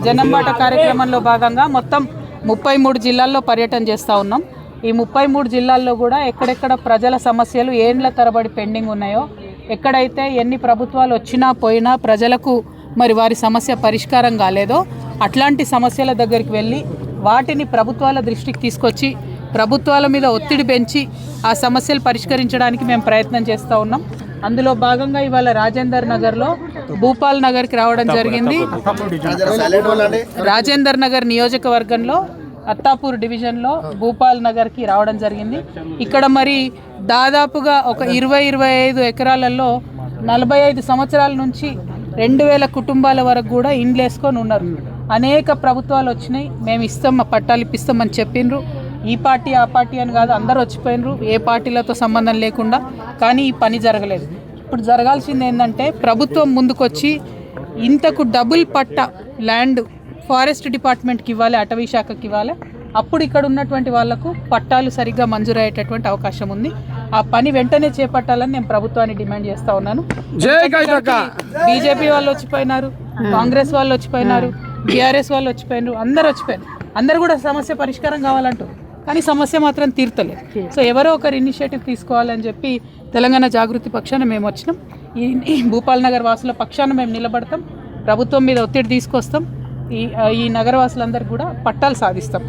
జనంబాట కార్యక్రమంలో భాగంగా మొత్తం 33 జిల్లాల్లో పర్యటన చేస్తూ ఉన్నాం. ఈ 33 జిల్లాల్లో కూడా ఎక్కడెక్కడ ప్రజల సమస్యలు ఏండ్ల తరబడి పెండింగ్ ఉన్నాయో, ఎక్కడైతే ఎన్ని ప్రభుత్వాలు వచ్చినా పోయినా ప్రజలకు మరి వారి సమస్య పరిష్కారం కాలేదో అట్లాంటి సమస్యల దగ్గరికి వెళ్ళి వాటిని ప్రభుత్వాల దృష్టికి తీసుకొచ్చి ప్రభుత్వాల మీద ఒత్తిడి పెంచి ఆ సమస్యలు పరిష్కరించడానికి మేము ప్రయత్నం చేస్తూ ఉన్నాం. అందులో భాగంగా ఇవాళ రాజేందర్ నగర్లో భూపాల్ నగర్కి రావడం జరిగింది. రాజేందర్ నగర్ నియోజకవర్గంలో అత్తాపూర్ డివిజన్లో భూపాల్ నగర్కి రావడం జరిగింది. ఇక్కడ మరి దాదాపుగా ఒక 20-25 ఎకరాలలో 45 సంవత్సరాల నుంచి 2000 కుటుంబాల వరకు కూడా ఇండ్లు వేసుకొని ఉన్నారు. అనేక ప్రభుత్వాలు వచ్చినాయి, మేము ఇస్తాం, మా పట్టాలు ఇప్పిస్తామని చెప్పిండ్రు. ఈ పార్టీ ఆ పార్టీ అని కాదు, అందరూ వచ్చిపోయినరు, ఏ పార్టీలతో సంబంధం లేకుండా. కానీ ఈ పని జరగలేదు. ఇప్పుడు జరగాల్సింది ఏంటంటే ప్రభుత్వం ముందుకొచ్చి ఇంతకు డబుల్ పట్ట ల్యాండ్ ఫారెస్ట్ డిపార్ట్మెంట్కి ఇవ్వాలి, అటవీ శాఖకి ఇవ్వాలి. అప్పుడు ఇక్కడ ఉన్నటువంటి వాళ్లకు పట్టాలు సరిగ్గా మంజూరయ్యేటటువంటి అవకాశం ఉంది. ఆ పని వెంటనే చేపట్టాలని నేను ప్రభుత్వాన్ని డిమాండ్ చేస్తూ ఉన్నాను. బీజేపీ వాళ్ళు వచ్చిపోయినారు, కాంగ్రెస్ వాళ్ళు వచ్చిపోయినారు, బీఆర్ఎస్ వాళ్ళు వచ్చిపోయినారు, అందరు వచ్చిపోయినారు. అందరు కూడా సమస్య పరిష్కారం కావాలంటారు, కానీ సమస్య మాత్రం తీర్తలేదు. సో ఎవరో ఒకరు ఇనిషియేటివ్ తీసుకోవాలని చెప్పి తెలంగాణ జాగృతి పక్షాన మేము వచ్చినాం. ఈ భూపాల్ నగర్ వాసుల పక్షాన మేము నిలబడతాం, ప్రభుత్వం మీద ఒత్తిడి తీసుకొస్తాం, ఈ నగరవాసులందరికీ కూడా పట్టాలు సాధిస్తాం.